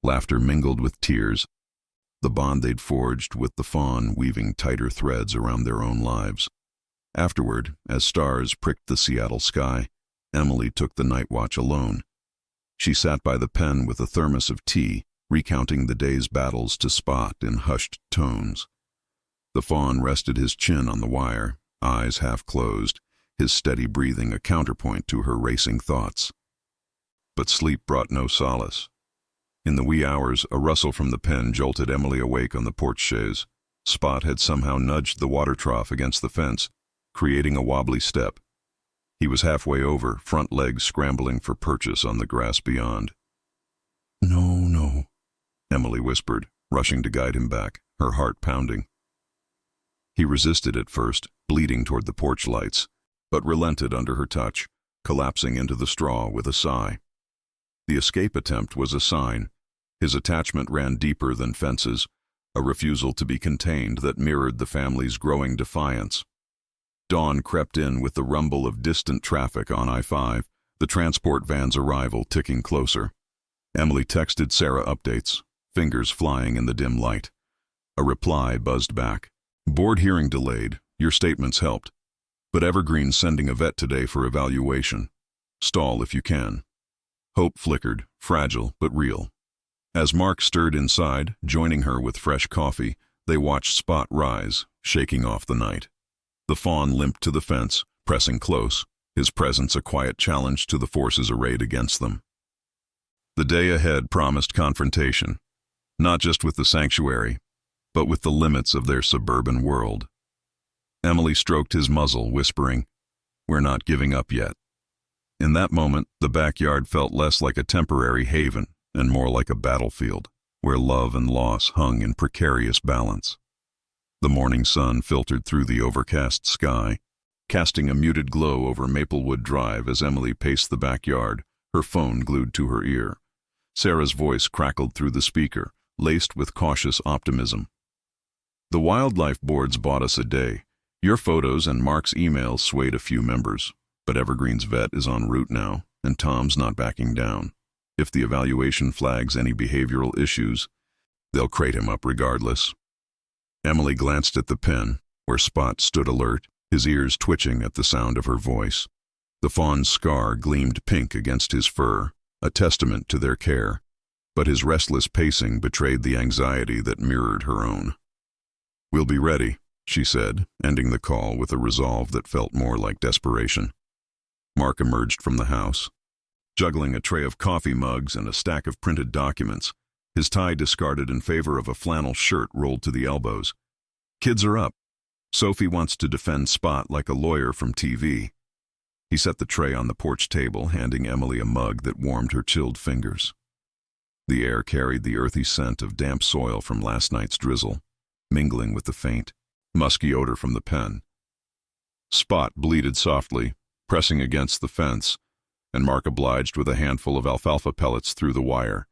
Laughter mingled with tears, the bond they'd forged with the fawn weaving tighter threads around their own lives. Afterward, as stars pricked the Seattle sky, Emily took the night watch alone. She sat by the pen with a thermos of tea, recounting the day's battles to Spot in hushed tones. The Fawn rested his chin on the wire, eyes half closed, his steady breathing a counterpoint to her racing thoughts. But sleep brought no solace. In the wee hours, a rustle from the pen jolted Emily awake on the porch chaise. Spot had somehow nudged the water trough against the fence, creating a wobbly step. He was halfway over, front legs scrambling for purchase on the grass beyond. "No, no," Emily whispered, rushing to guide him back, her heart pounding. He resisted at first, bleeding toward the porch lights, but relented under her touch, collapsing into the straw with a sigh. The escape attempt was a sign. His attachment ran deeper than fences, a refusal to be contained that mirrored the family's growing defiance. Dawn crept in with the rumble of distant traffic on I-5, the transport van's arrival ticking closer. Emily texted Sarah updates, fingers flying in the dim light. A reply buzzed back. "Board hearing delayed. Your statements helped. But Evergreen's sending a vet today for evaluation. Stall if you can." Hope flickered, fragile but real. As Mark stirred inside, joining her with fresh coffee, they watched Spot rise, shaking off the night. The Fawn limped to the fence, pressing close, his presence a quiet challenge to the forces arrayed against them. The day ahead promised confrontation, not just with the sanctuary, but with the limits of their suburban world. Emily stroked his muzzle, whispering, "We're not giving up yet." In that moment, the backyard felt less like a temporary haven and more like a battlefield, where love and loss hung in precarious balance. The morning sun filtered through the overcast sky, casting a muted glow over Maplewood Drive as Emily paced the backyard, her phone glued to her ear. Sarah's voice crackled through the speaker, laced with cautious optimism. "The wildlife boards bought us a day. Your photos and Mark's emails swayed a few members, but Evergreen's vet is en route now, and Tom's not backing down. If the evaluation flags any behavioral issues, they'll crate him up regardless." Emily glanced at the pen, where Spot stood alert, his ears twitching at the sound of her voice. The Fawn's scar gleamed pink against his fur, a testament to their care, but his restless pacing betrayed the anxiety that mirrored her own. "We'll be ready," she said, ending the call with a resolve that felt more like desperation. Mark emerged from the house, juggling a tray of coffee mugs and a stack of printed documents, his tie discarded in favor of a flannel shirt rolled to the elbows. "Kids are up. Sophie wants to defend Spot like a lawyer from TV." He set the tray on the porch table, handing Emily a mug that warmed her chilled fingers. The air carried the earthy scent of damp soil from last night's drizzle, mingling with the faint, musky odor from the pen. Spot bleated softly, pressing against the fence, and Mark obliged with a handful of alfalfa pellets through the wire.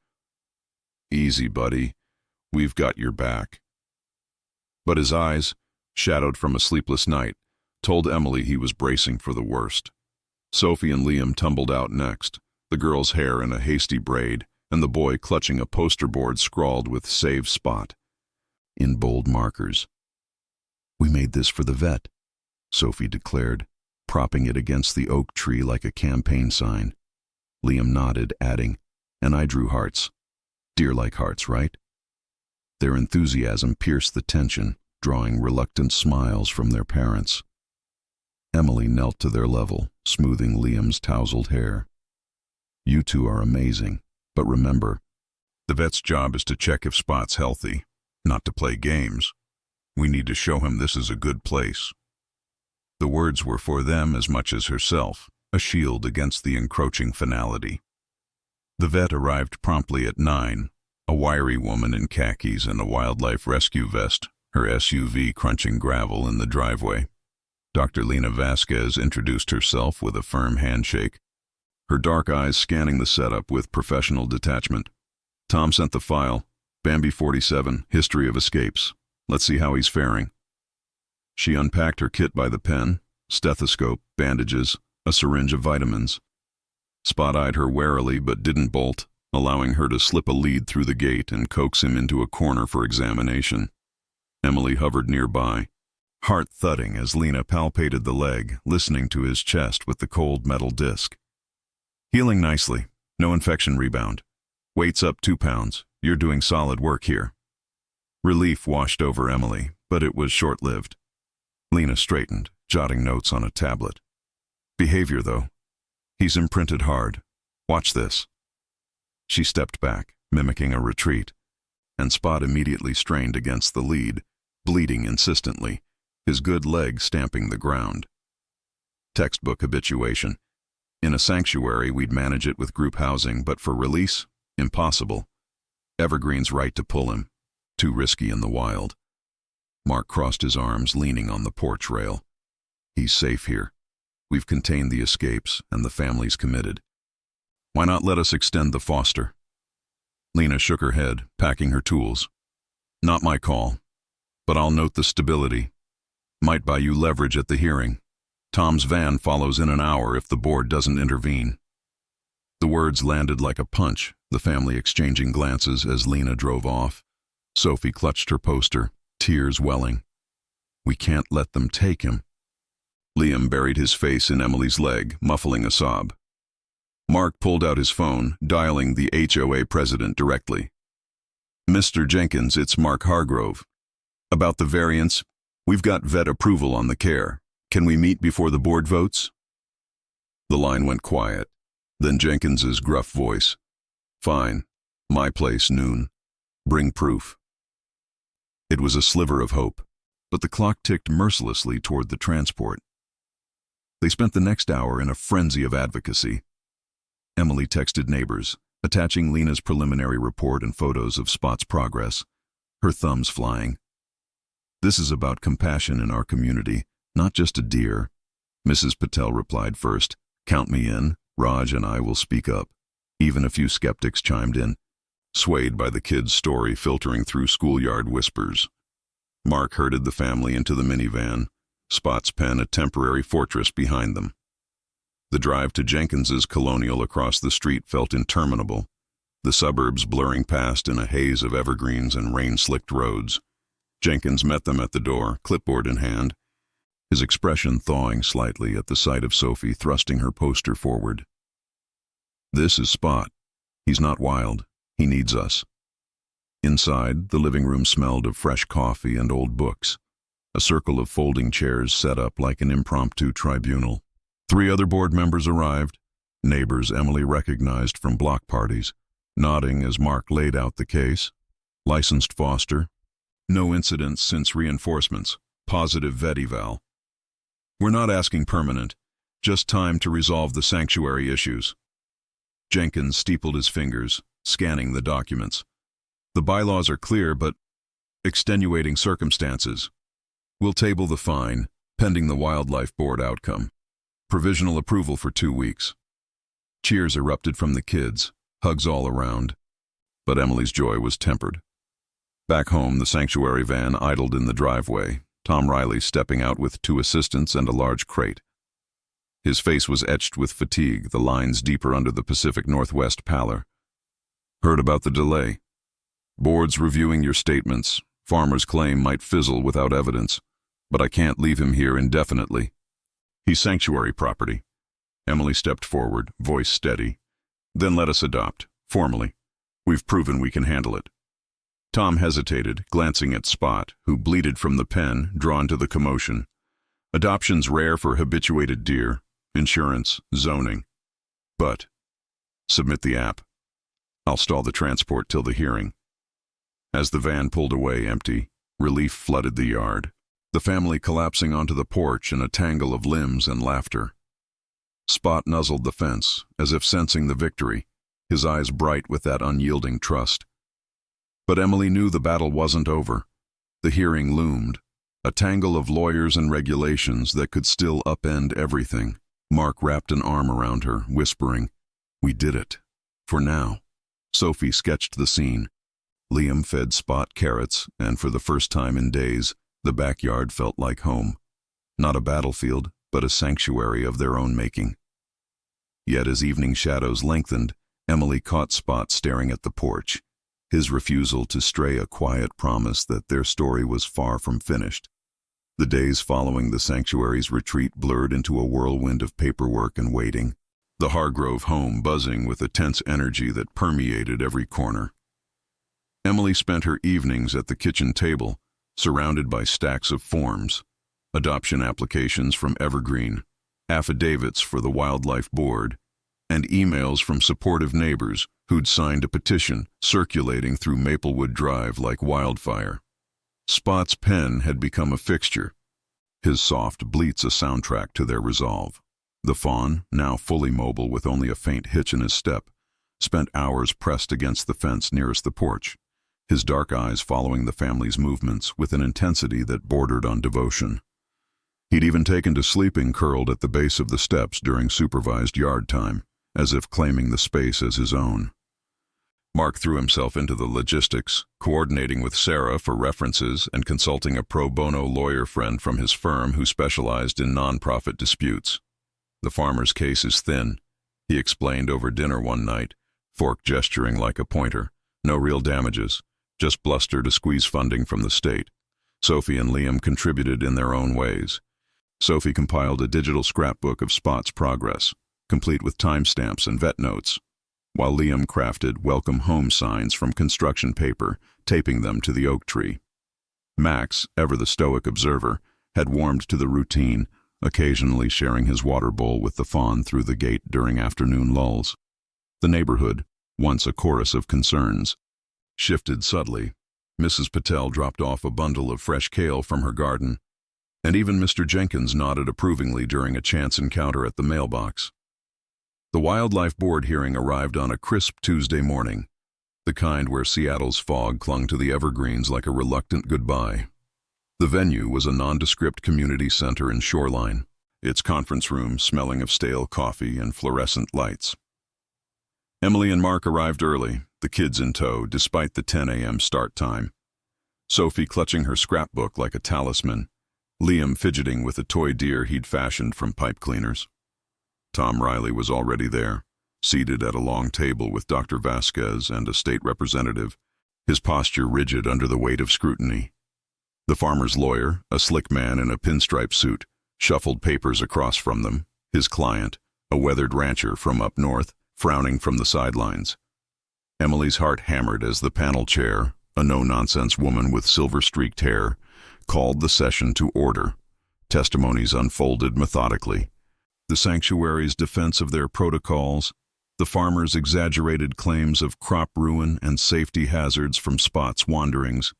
"Easy, buddy. We've got your back." But his eyes, shadowed from a sleepless night, told Emily he was bracing for the worst. Sophie and Liam tumbled out next, the girl's hair in a hasty braid, and the boy clutching a poster board scrawled with "Save Spot" in bold markers. "We made this for the vet," Sophie declared, propping it against the oak tree like a campaign sign. Liam nodded, adding, "And I drew hearts. Deer-like hearts, right?" Their enthusiasm pierced the tension, drawing reluctant smiles from their parents. Emily knelt to their level, smoothing Liam's tousled hair. "You two are amazing, but remember, the vet's job is to check if Spot's healthy, not to play games. We need to show him this is a good place." The words were for them as much as herself, a shield against the encroaching finality. The vet arrived promptly at 9, a wiry woman in khakis and a wildlife rescue vest, her SUV crunching gravel in the driveway. Dr. Lena Vasquez introduced herself with a firm handshake, her dark eyes scanning the setup with professional detachment. "Tom sent the file. Bambi 47, history of escapes. Let's see how he's faring." She unpacked her kit by the pen, stethoscope, bandages, a syringe of vitamins. Spot eyed her warily but didn't bolt, allowing her to slip a lead through the gate and coax him into a corner for examination. Emily hovered nearby, heart thudding as Lena palpated the leg, listening to his chest with the cold metal disc. "Healing nicely. No infection rebound. Weight's up 2 pounds. You're doing solid work here." Relief washed over Emily, but it was short-lived. Lena straightened, jotting notes on a tablet. "Behavior, though. He's imprinted hard. Watch this." She stepped back, mimicking a retreat, and Spot immediately strained against the lead, bleeding insistently, his good leg stamping the ground. Textbook habituation. In a sanctuary, we'd manage it with group housing, but for release, impossible. Evergreen's right to pull him. Too risky in the wild. Mark crossed his arms, leaning on the porch rail. "He's safe here. We've contained the escapes, and the family's committed. Why not let us extend the foster?" Lena shook her head, packing her tools. "Not my call, but I'll note the stability. Might buy you leverage at the hearing. Tom's van follows in an hour if the board doesn't intervene." The words landed like a punch, the family exchanging glances as Lena drove off. Sophie clutched her poster, tears welling. "We can't let them take him." Liam buried his face in Emily's leg, muffling a sob. Mark pulled out his phone, dialing the HOA president directly. "Mr. Jenkins, it's Mark Hargrove. About the variance, we've got vet approval on the care. Can we meet before the board votes?" The line went quiet. Then Jenkins's gruff voice. "Fine. My place, noon. Bring proof." It was a sliver of hope, but the clock ticked mercilessly toward the transport. They spent the next hour in a frenzy of advocacy. Emily texted neighbors, attaching Lena's preliminary report and photos of Spot's progress, her thumbs flying. "This is about compassion in our community, not just a deer." Mrs. Patel replied first, "Count me in. Raj and I will speak up." Even a few skeptics chimed in, swayed by the kid's story filtering through schoolyard whispers. Mark herded the family into the minivan, Spot's pen a temporary fortress behind them. The drive to Jenkins's colonial across the street felt interminable, the suburbs blurring past in a haze of evergreens and rain-slicked roads. Jenkins met them at the door, clipboard in hand, his expression thawing slightly at the sight of Sophie thrusting her poster forward. "This is Spot. He's not wild. He needs us." Inside, the living room smelled of fresh coffee and old books, a circle of folding chairs set up like an impromptu tribunal. 3 other board members arrived, neighbors Emily recognized from block parties, nodding as Mark laid out the case. Licensed foster. No incidents since reinforcements. Positive vet eval. "We're not asking permanent, just time to resolve the sanctuary issues." Jenkins steepled his fingers, scanning the documents. "The bylaws are clear, but extenuating circumstances. We'll table the fine, pending the wildlife board outcome. Provisional approval for 2 weeks." Cheers erupted from the kids, hugs all around. But Emily's joy was tempered. Back home, the sanctuary van idled in the driveway, Tom Riley stepping out with 2 assistants and a large crate. His face was etched with fatigue, the lines deeper under the Pacific Northwest pallor. "Heard about the delay. Board's reviewing your statements. Farmer's claim might fizzle without evidence, but I can't leave him here indefinitely. He's sanctuary property." Emily stepped forward, voice steady. "Then let us adopt, formally. We've proven we can handle it." Tom hesitated, glancing at Spot, who bleated from the pen, drawn to the commotion. Adoption's rare for habituated deer, insurance, zoning. But, submit the app. I'll stall the transport till the hearing. As the van pulled away empty, relief flooded the yard, the family collapsing onto the porch in a tangle of limbs and laughter. Spot nuzzled the fence, as if sensing the victory, his eyes bright with that unyielding trust. But Emily knew the battle wasn't over. The hearing loomed, a tangle of lawyers and regulations that could still upend everything. Mark wrapped an arm around her, whispering, "We did it. For now." Sophie sketched the scene. Liam fed Spot carrots, and for the first time in days, the backyard felt like home. Not a battlefield, but a sanctuary of their own making. Yet as evening shadows lengthened, Emily caught Spot staring at the porch, his refusal to stray a quiet promise that their story was far from finished. The days following the sanctuary's retreat blurred into a whirlwind of paperwork and waiting, the Hargrove home buzzing with a tense energy that permeated every corner. Emily spent her evenings at the kitchen table, surrounded by stacks of forms, adoption applications from Evergreen, affidavits for the Wildlife Board, and emails from supportive neighbors who'd signed a petition circulating through Maplewood Drive like wildfire. Spot's pen had become a fixture, his soft bleats a soundtrack to their resolve. The Fawn, now fully mobile with only a faint hitch in his step, spent hours pressed against the fence nearest the porch, his dark eyes following the family's movements with an intensity that bordered on devotion. He'd even taken to sleeping curled at the base of the steps during supervised yard time, as if claiming the space as his own. Mark threw himself into the logistics, coordinating with Sarah for references and consulting a pro bono lawyer friend from his firm who specialized in nonprofit disputes. The farmer's case is thin, he explained over dinner one night, Fork gesturing like a pointer. No real damages, just bluster to squeeze funding from the state. Sophie and Liam contributed in their own ways. Sophie compiled a digital scrapbook of Spot's progress, complete with timestamps and vet notes, while Liam crafted welcome home signs from construction paper, taping them to the oak tree. Max, ever the stoic observer, had warmed to the routine, occasionally sharing his water bowl with the Fawn through the gate during afternoon lulls. The neighborhood, once a chorus of concerns, shifted subtly. Mrs. Patel dropped off a bundle of fresh kale from her garden, and even Mr. Jenkins nodded approvingly during a chance encounter at the mailbox. The Wildlife Board hearing arrived on a crisp Tuesday morning, the kind where Seattle's fog clung to the evergreens like a reluctant goodbye. The venue was a nondescript community center in Shoreline, its conference room smelling of stale coffee and fluorescent lights. Emily and Mark arrived early, the kids in tow, despite the 10 a.m. start time. Sophie clutching her scrapbook like a talisman, Liam fidgeting with a toy deer he'd fashioned from pipe cleaners. Tom Riley was already there, seated at a long table with Dr. Vasquez and a state representative, his posture rigid under the weight of scrutiny. The farmer's lawyer, a slick man in a pinstripe suit, shuffled papers across from them, his client, a weathered rancher from up north, frowning from the sidelines. Emily's heart hammered as the panel chair, a no-nonsense woman with silver-streaked hair, called the session to order. Testimonies unfolded methodically. The sanctuary's defense of their protocols, the farmers' exaggerated claims of crop ruin and safety hazards from Spot's wanderings.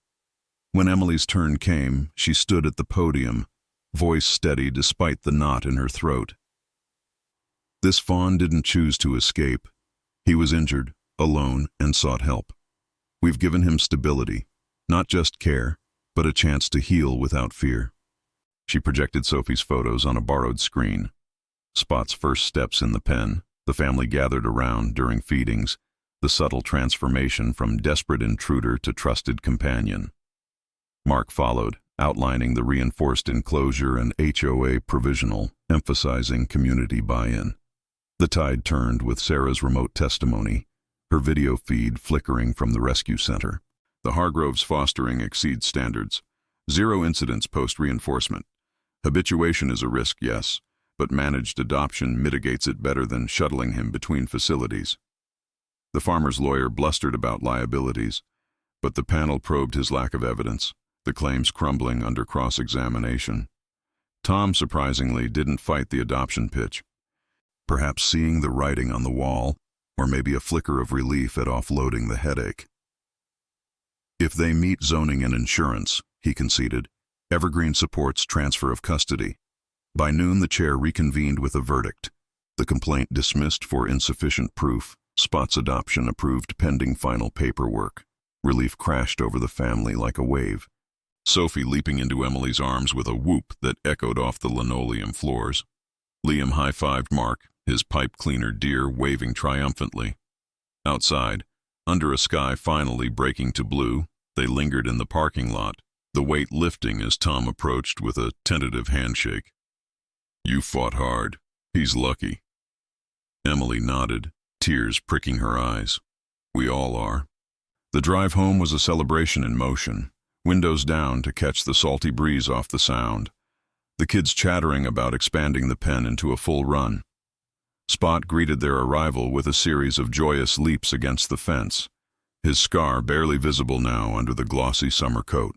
When Emily's turn came, she stood at the podium, voice steady despite the knot in her throat. This Fawn didn't choose to escape. He was injured, alone, and sought help. We've given him stability, not just care, but a chance to heal without fear. She projected Sophie's photos on a borrowed screen. Spot's first steps in the pen, the family gathered around during feedings, the subtle transformation from desperate intruder to trusted companion. Mark followed, outlining the reinforced enclosure and HOA provisional, emphasizing community buy-in. The tide turned with Sarah's remote testimony, her video feed flickering from the rescue center. The Hargroves fostering exceeds standards. 0 incidents post-reinforcement. Habituation is a risk, yes, but managed adoption mitigates it better than shuttling him between facilities. The farmer's lawyer blustered about liabilities, but the panel probed his lack of evidence, the claims crumbling under cross-examination. Tom, surprisingly, didn't fight the adoption pitch, perhaps seeing the writing on the wall, or maybe a flicker of relief at offloading the headache. If they meet zoning and insurance, he conceded, Evergreen supports transfer of custody. By noon, the chair reconvened with a verdict. The complaint dismissed for insufficient proof, Spot's adoption approved pending final paperwork. Relief crashed over the family like a wave. Sophie leaping into Emily's arms with a whoop that echoed off the linoleum floors. Liam high-fived Mark, his pipe cleaner deer waving triumphantly. Outside, under a sky finally breaking to blue, they lingered in the parking lot, the weight lifting as Tom approached with a tentative handshake. "You fought hard. He's lucky." Emily nodded, tears pricking her eyes. "We all are." The drive home was a celebration in motion, windows down to catch the salty breeze off the sound, the kids chattering about expanding the pen into a full run. Spot greeted their arrival with a series of joyous leaps against the fence, his scar barely visible now under the glossy summer coat.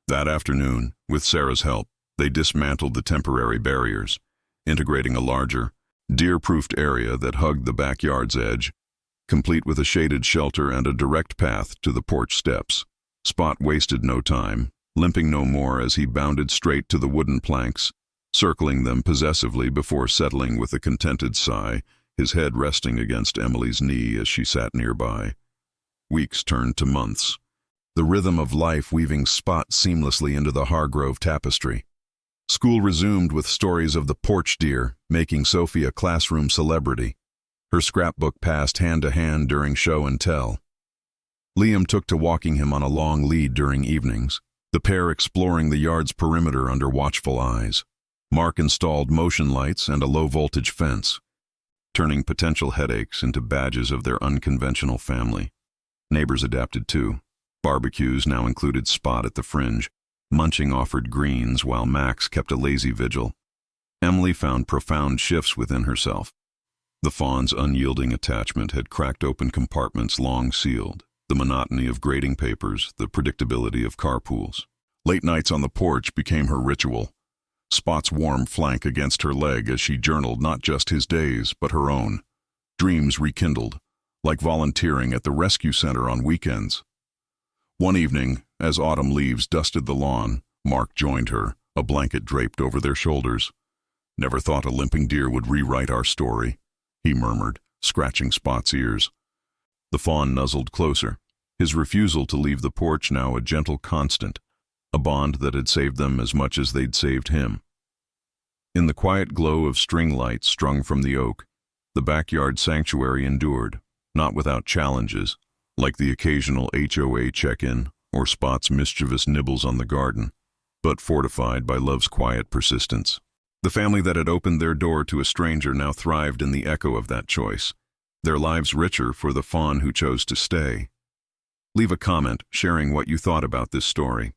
That afternoon, with Sarah's help, they dismantled the temporary barriers, integrating a larger, deer-proofed area that hugged the backyard's edge, complete with a shaded shelter and a direct path to the porch steps. Spot wasted no time, limping no more as he bounded straight to the wooden planks, circling them possessively before settling with a contented sigh, his head resting against Emily's knee as she sat nearby. Weeks turned to months, the rhythm of life weaving Spot seamlessly into the Hargrove tapestry. School resumed with stories of the porch deer, making Sophie a classroom celebrity. Her scrapbook passed hand to hand during show and tell. Liam took to walking him on a long lead during evenings, the pair exploring the yard's perimeter under watchful eyes. Mark installed motion lights and a low-voltage fence, turning potential headaches into badges of their unconventional family. Neighbors adapted too. Barbecues now included Spot at the fringe. Munching offered greens while Max kept a lazy vigil. Emily found profound shifts within herself. The Fawn's unyielding attachment had cracked open compartments long sealed, the monotony of grading papers, the predictability of carpools. Late nights on the porch became her ritual. Spot's warm flank against her leg as she journaled not just his days, but her own. Dreams rekindled, like volunteering at the rescue center on weekends. One evening, as autumn leaves dusted the lawn, Mark joined her, a blanket draped over their shoulders. "Never thought a limping deer would rewrite our story," he murmured, scratching Spot's ears. The Fawn nuzzled closer, his refusal to leave the porch now a gentle constant, a bond that had saved them as much as they'd saved him. In the quiet glow of string lights strung from the oak, the backyard sanctuary endured, not without challenges, like the occasional HOA check-in or Spot's mischievous nibbles on the garden, but fortified by love's quiet persistence. The family that had opened their door to a stranger now thrived in the echo of that choice, their lives richer for the Fawn who chose to stay. Leave a comment sharing what you thought about this story.